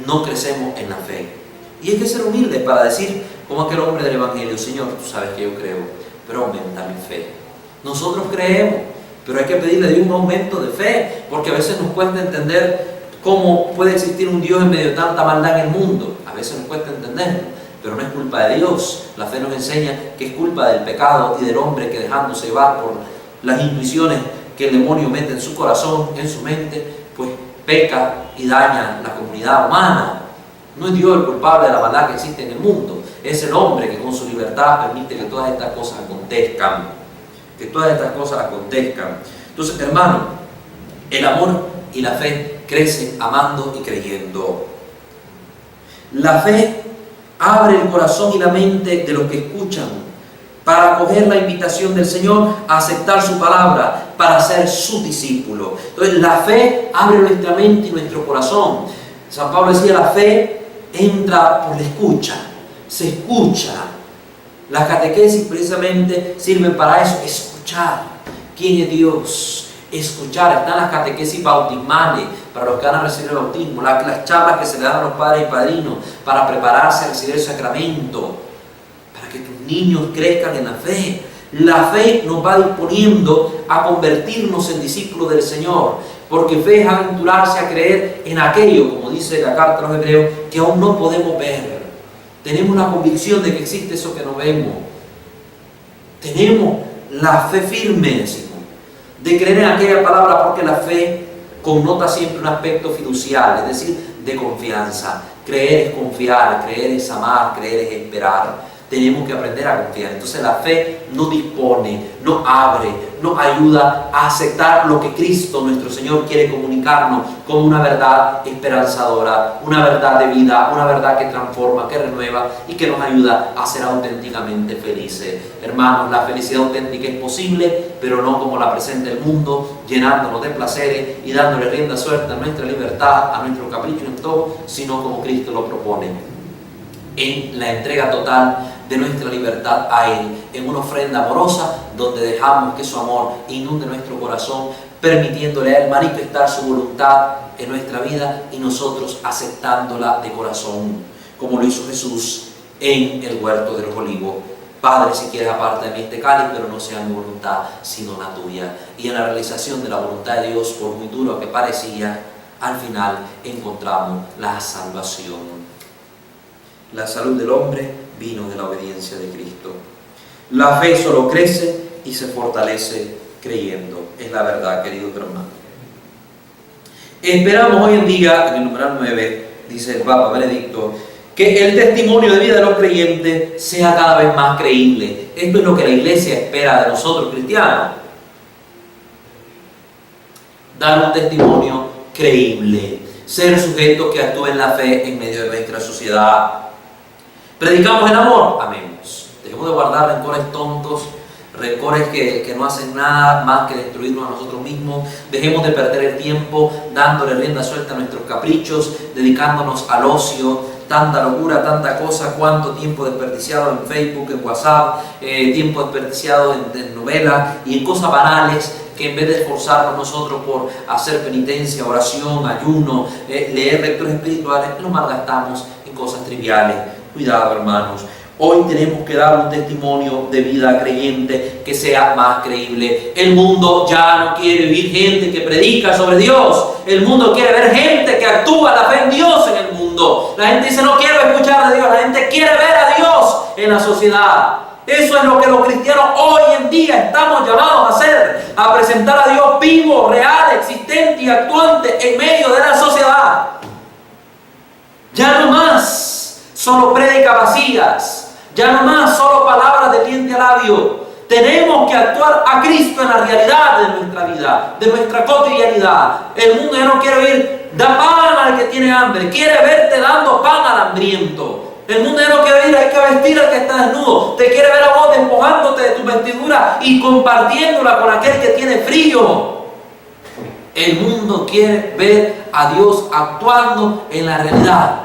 no crecemos en la fe. Y hay que ser humildes para decir, como aquel hombre del Evangelio, Señor, tú sabes que yo creo, pero aumenta mi fe. Nosotros creemos, pero hay que pedirle a Dios un aumento de fe, porque a veces nos cuesta entender cómo puede existir un Dios en medio de tanta maldad en el mundo. A veces nos cuesta entenderlo, pero no es culpa de Dios. La fe nos enseña que es culpa del pecado y del hombre que, dejándose llevar por las intuiciones que el demonio mete en su corazón, en su mente, pues peca y daña la comunidad humana. No es Dios el culpable de la maldad que existe en el mundo, es el hombre que con su libertad permite que todas estas cosas acontezcan. Que todas estas cosas acontezcan. Entonces, hermano, el amor y la fe crecen amando y creyendo. La fe abre el corazón y la mente de los que escuchan para acoger la invitación del Señor a aceptar su palabra, para ser su discípulo. Entonces, la fe abre nuestra mente y nuestro corazón. San Pablo decía, la fe entra por la escucha, se escucha. Las catequesis precisamente sirven para eso, escuchar. ¿Quién es Dios? Escuchar. Están las catequesis bautismales para los que van a recibir el bautismo, las charlas que se le dan a los padres y padrinos para prepararse a recibir el sacramento, para que tus niños crezcan en la fe. La fe nos va disponiendo a convertirnos en discípulos del Señor, porque fe es aventurarse a creer en aquello, como dice la carta a los Hebreos, que aún no podemos ver. Tenemos la convicción de que existe eso que no vemos. Tenemos la fe firme, decimos, de creer en aquella palabra, porque la fe connota siempre un aspecto fiducial, es decir, de confianza. Creer es confiar, creer es amar, creer es esperar. Tenemos que aprender a confiar. Entonces la fe nos dispone, nos abre, nos ayuda a aceptar lo que Cristo, nuestro Señor, quiere comunicarnos como una verdad esperanzadora, una verdad de vida, una verdad que transforma, que renueva y que nos ayuda a ser auténticamente felices. Hermanos, la felicidad auténtica es posible, pero no como la presenta el mundo, llenándonos de placeres y dándole rienda suelta a nuestra libertad, a nuestro capricho en todo, sino como Cristo lo propone, en la entrega total de nuestra libertad a Él, en una ofrenda amorosa donde dejamos que su amor inunde nuestro corazón, permitiéndole a Él manifestar su voluntad en nuestra vida y nosotros aceptándola de corazón, como lo hizo Jesús en el huerto de los olivos. Padre, si quieres aparte de mí este cáliz, pero no sea mi voluntad, sino la tuya. Y en la realización de la voluntad de Dios, por muy duro que parecía, al final encontramos la salvación. La salud del hombre vino de la obediencia de Cristo. La fe solo crece y se fortalece creyendo. Es la verdad, queridos hermanos. Esperamos hoy en día, en el numeral 9, dice el Papa Benedicto, que el testimonio de vida de los creyentes sea cada vez más creíble. Esto es lo que la Iglesia espera de nosotros cristianos. Dar un testimonio creíble. Ser sujetos que actúen la fe en medio de nuestra sociedad. ¿Predicamos el amor? Amemos. Dejemos de guardar rencores tontos, rencores que no hacen nada más que destruirnos a nosotros mismos. Dejemos de perder el tiempo dándole rienda suelta a nuestros caprichos, dedicándonos al ocio. Tanta locura, tanta cosa, cuánto tiempo desperdiciado en Facebook, en WhatsApp, tiempo desperdiciado en novelas y en cosas banales, que en vez de esforzarnos nosotros por hacer penitencia, oración, ayuno, leer lecturas espirituales, lo malgastamos en cosas triviales. Cuidado, hermanos. Hoy tenemos que dar un testimonio de vida creyente que sea más creíble. El mundo ya no quiere vivir gente que predica sobre Dios. El mundo quiere ver gente que actúa la fe en Dios en el mundo. La gente dice, no quiero escuchar de Dios. La gente quiere ver a Dios en la sociedad. Eso es lo que los cristianos hoy en día estamos llamados a hacer. A presentar a Dios vivo, real, existente y actuante en medio de la sociedad. Ya no más solo prédicas vacías. Ya no más solo palabras de diente a labio. Tenemos que actuar a Cristo en la realidad de nuestra vida, de nuestra cotidianidad. El mundo ya no quiere oír, da pan al que tiene hambre, quiere verte dando pan al hambriento. El mundo ya no quiere oír, hay que vestir al que está desnudo. Te quiere ver a vos despojándote de tu vestidura y compartiéndola con aquel que tiene frío. El mundo quiere ver a Dios actuando en la realidad.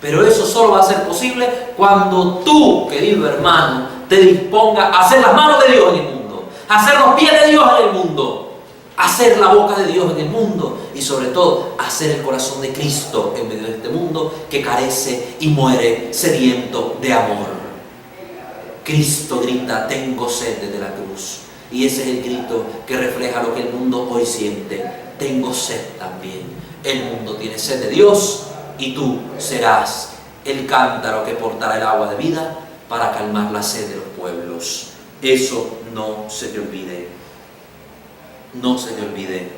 Pero eso solo va a ser posible cuando tú, querido hermano, te dispongas a hacer las manos de Dios en el mundo, a hacer los pies de Dios en el mundo, a hacer la boca de Dios en el mundo y sobre todo a hacer el corazón de Cristo en medio de este mundo que carece y muere sediento de amor. Cristo grita, tengo sed desde la cruz. Y ese es el grito que refleja lo que el mundo hoy siente. Tengo sed también. El mundo tiene sed de Dios. Y tú serás el cántaro que portará el agua de vida para calmar la sed de los pueblos. Eso no se te olvide. No se te olvide.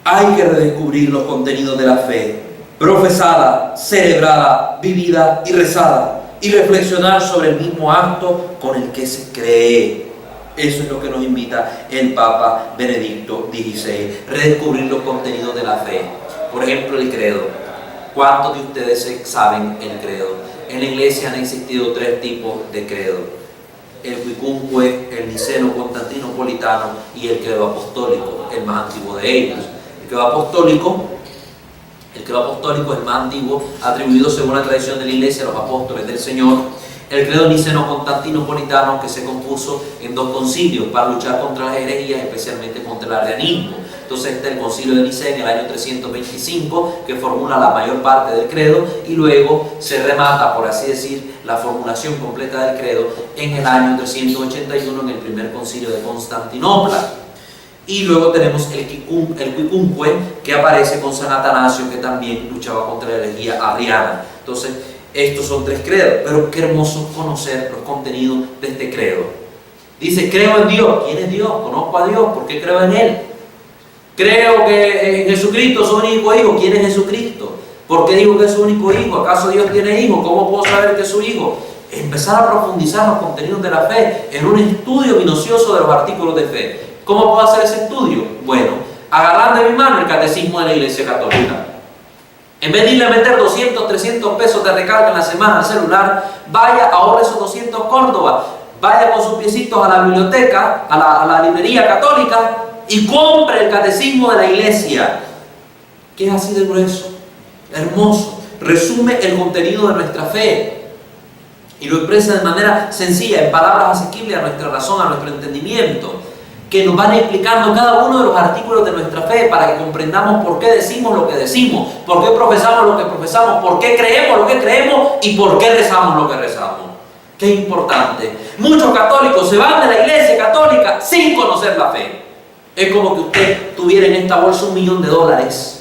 Hay que redescubrir los contenidos de la fe, profesada, celebrada, vivida y rezada, y reflexionar sobre el mismo acto con el que se cree. Eso es lo que nos invita el Papa Benedicto XVI. Redescubrir los contenidos de la fe. Por ejemplo, el credo. ¿Cuántos de ustedes saben el credo? En la iglesia han existido 3 tipos de credo: el quicunque, el niceno-constantinopolitano y el credo apostólico, el más antiguo de ellos. El credo apostólico es el más antiguo, atribuido según la tradición de la iglesia a los apóstoles del Señor. El credo niceno-constantinopolitano, que se compuso en 2 concilios para luchar contra las herejías, especialmente contra el arrianismo. Entonces está el concilio de Nicea en el año 325, que formula la mayor parte del credo, y luego se remata, por así decir, la formulación completa del credo en el año 381 en el primer concilio de Constantinopla. Y luego tenemos el quicunque, que aparece con San Atanasio, que también luchaba contra la herejía arriana. Entonces, estos son 3 credos, pero qué hermoso conocer los contenidos de este credo. Dice, creo en Dios. ¿Quién es Dios? Conozco a Dios, ¿por qué creo en Él? Creo que en Jesucristo es su único hijo. ¿Quién es Jesucristo? ¿Por qué digo que es su único hijo? ¿Acaso Dios tiene hijo? ¿Cómo puedo saber que es su hijo? Empezar a profundizar los contenidos de la fe en un estudio minucioso de los artículos de fe. ¿Cómo puedo hacer ese estudio? Bueno, agarrar de mi mano el catecismo de la Iglesia Católica. En vez de irle a meter 200, 300 pesos de recarga en la semana al celular, vaya, ahorre esos 200 córdobas, vaya con sus piecitos a la biblioteca, a la librería católica y compre el catecismo de la iglesia, que es así de grueso, hermoso, resume el contenido de nuestra fe y lo expresa de manera sencilla, en palabras asequibles a nuestra razón, a nuestro entendimiento, que nos van explicando cada uno de los artículos de nuestra fe para que comprendamos por qué decimos lo que decimos, por qué profesamos lo que profesamos, por qué creemos lo que creemos y por qué rezamos lo que rezamos. Qué importante. Muchos católicos se van de la iglesia católica sin conocer la fe. Es como que usted tuviera en esta bolsa $1.000.000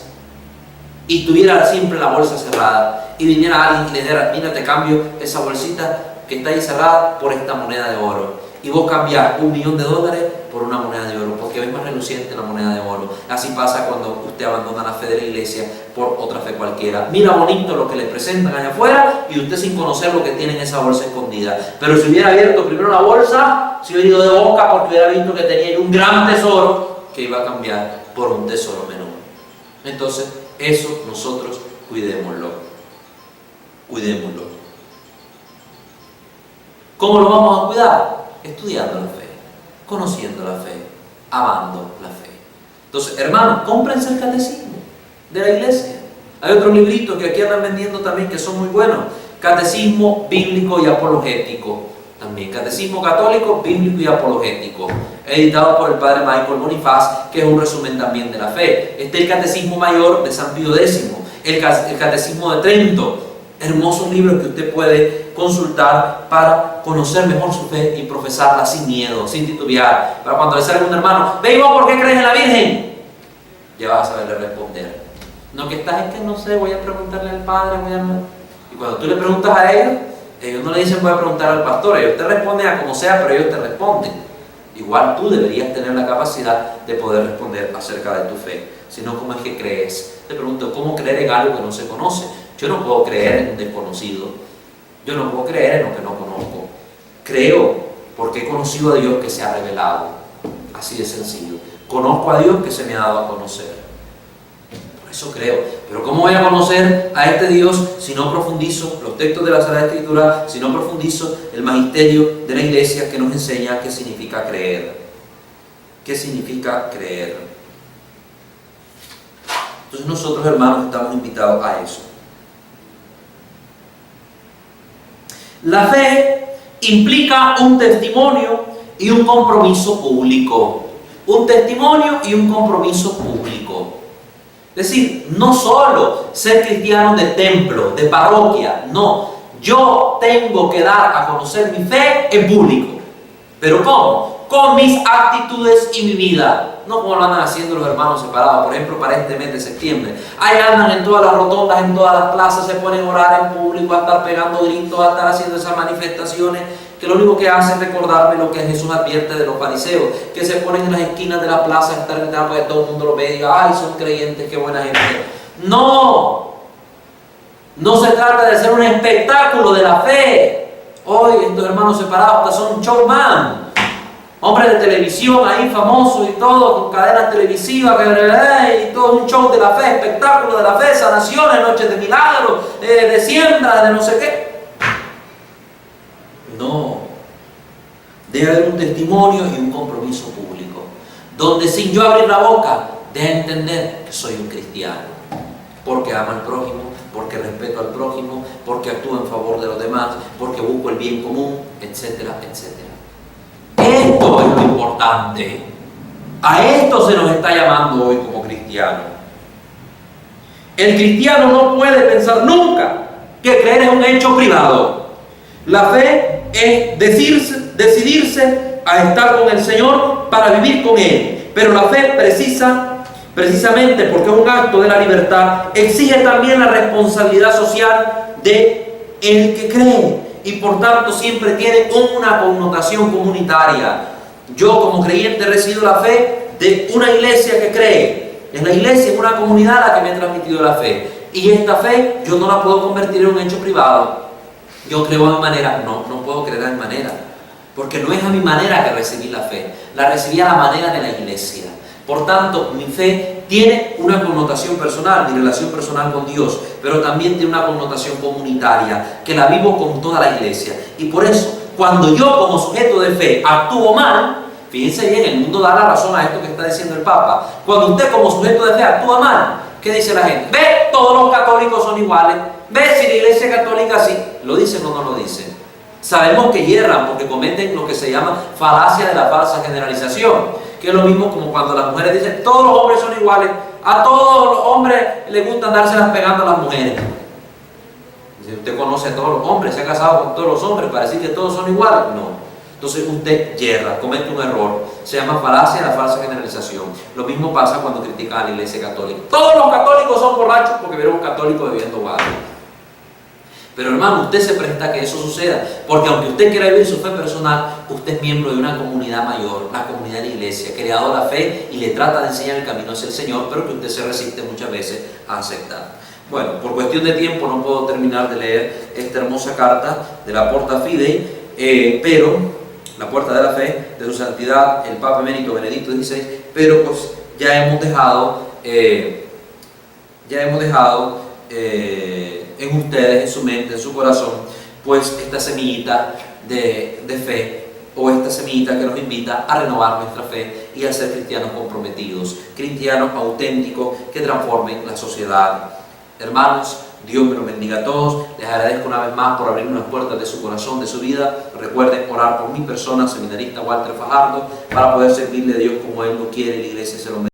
y tuviera siempre la bolsa cerrada y viniera alguien y le dijera: mira, te cambio esa bolsita que está ahí cerrada por esta moneda de oro. Y vos cambiás $1.000.000 por una moneda de oro, porque ves más reluciente la moneda de oro. Así pasa cuando usted abandona la fe de la iglesia por otra fe cualquiera. Mira bonito lo que le presentan allá afuera y usted sin conocer lo que tiene en esa bolsa escondida. Pero si hubiera abierto primero la bolsa, si hubiera ido de boca, porque hubiera visto que tenía un gran tesoro que iba a cambiar por un tesoro menor. Entonces, eso nosotros cuidémoslo. Cuidémoslo. ¿Cómo lo vamos a cuidar? Estudiando la fe, conociendo la fe, amando la fe. Entonces, hermanos, cómprense el catecismo de la iglesia. Hay otros libritos que aquí andan vendiendo también que son muy buenos. Catecismo bíblico y apologético. También catecismo católico, bíblico y apologético, editado por el padre Michael Bonifaz, que es un resumen también de la fe. El catecismo mayor de San Pío X, el catecismo de Trento. Hermosos libros que usted puede consultar para conocer mejor su fe y profesarla sin miedo, sin titubear. Para cuando le salga un hermano: ve, ¿y vos por qué crees en la Virgen? Ya vas a saberle responder. No que estás, es que no sé, voy a preguntarle al padre, Y cuando tú le preguntas a ellos no le dicen voy a preguntar al pastor, ellos te responden a como sea, pero ellos te responden. Igual tú deberías tener la capacidad de poder responder acerca de tu fe. Si no, ¿cómo es que crees? Te pregunto, ¿cómo creer en algo que no se conoce? Yo no puedo creer en un desconocido. Yo no puedo creer en lo que no conozco. Creo porque he conocido a Dios que se ha revelado. Así de sencillo. Conozco a Dios que se me ha dado a conocer. Por eso creo. Pero ¿cómo voy a conocer a este Dios si no profundizo los textos de la Sagrada Escritura, si no profundizo el magisterio de la iglesia que nos enseña qué significa creer? ¿Qué significa creer? Entonces nosotros, hermanos, estamos invitados a eso. La fe implica un testimonio y un compromiso público. Un testimonio y un compromiso público. Es decir, no solo ser cristiano de templo, de parroquia, no. Yo tengo que dar a conocer mi fe en público. ¿Pero cómo? Con mis actitudes y mi vida. No como lo andan haciendo los hermanos separados. Por ejemplo, para este mes de septiembre. Ahí andan en todas las rotondas, en todas las plazas, se ponen a orar en público, a estar pegando gritos, a estar haciendo esas manifestaciones, que lo único que hace es recordarme lo que Jesús advierte de los fariseos, que se ponen en las esquinas de la plaza a estar gritando para que todo el mundo lo vea y diga: ay, son creyentes, qué buena gente. No, no se trata de hacer un espectáculo de la fe. Hoy estos hermanos separados hasta son un showman, hombres de televisión ahí famosos y todo, con cadenas televisivas y todo un show de la fe, espectáculo de la fe, sanaciones, noches de milagros, de siembra, de no sé qué. No, debe haber un testimonio y un compromiso público, donde sin yo abrir la boca, debe entender que soy un cristiano, porque amo al prójimo, porque respeto al prójimo, porque actúo en favor de los demás, porque busco el bien común, etcétera, etcétera. Esto es lo importante. A esto se nos está llamando hoy como cristianos. El cristiano no puede pensar nunca que creer es un hecho privado. La fe es decidirse a estar con el Señor para vivir con Él. Pero la fe precisamente porque es un acto de la libertad, exige también la responsabilidad social de el que cree. Y por tanto siempre tiene una connotación comunitaria. Yo como creyente he recibido la fe de una iglesia que cree. Es la iglesia, es una comunidad la que me ha transmitido la fe. Y esta fe yo no la puedo convertir en un hecho privado. Yo creo a mi manera. No puedo creer a mi manera. Porque no es a mi manera que recibí la fe. La recibí a la manera de la iglesia. Por tanto, mi fe tiene una connotación personal, mi relación personal con Dios, pero también tiene una connotación comunitaria, que la vivo con toda la iglesia. Y por eso, cuando yo como sujeto de fe actúo mal, fíjense bien, el mundo da la razón a esto que está diciendo el Papa. Cuando usted como sujeto de fe actúa mal, ¿qué dice la gente? Ve, todos los católicos son iguales. Ve, si la iglesia católica sí. ¿Lo dicen o no lo dicen? Sabemos que hierran porque cometen lo que se llama falacia de la falsa generalización, que es lo mismo como cuando las mujeres dicen todos los hombres son iguales, a todos los hombres les gusta andárselas pegando a las mujeres. Si usted conoce a todos los hombres, se ha casado con todos los hombres para decir que todos son iguales, no. Entonces usted yerra, comete un error. Se llama falacia, la falsa generalización. Lo mismo pasa cuando critican a la iglesia católica. Todos los católicos son borrachos porque vieron un católico bebiendo guaro. Pero hermano, usted se presta a que eso suceda, porque aunque usted quiera vivir su fe personal, usted es miembro de una comunidad mayor, una comunidad de la iglesia, que le ha dado la fe y le trata de enseñar el camino hacia el Señor, pero que usted se resiste muchas veces a aceptar. Bueno, por cuestión de tiempo no puedo terminar de leer esta hermosa carta de la Porta Fidei, pero la puerta de la fe de su santidad el Papa Emérito Benedicto XVI, pero pues ya hemos dejado en ustedes, en su mente, en su corazón, pues esta semillita de fe, o esta semillita que nos invita a renovar nuestra fe y a ser cristianos comprometidos, cristianos auténticos que transformen la sociedad. Hermanos, Dios me los bendiga a todos. Les agradezco una vez más por abrir unas puertas de su corazón, de su vida. Recuerden orar por mi persona, seminarista Walter Fajardo, para poder servirle a Dios como Él lo quiere y la iglesia se lo merece.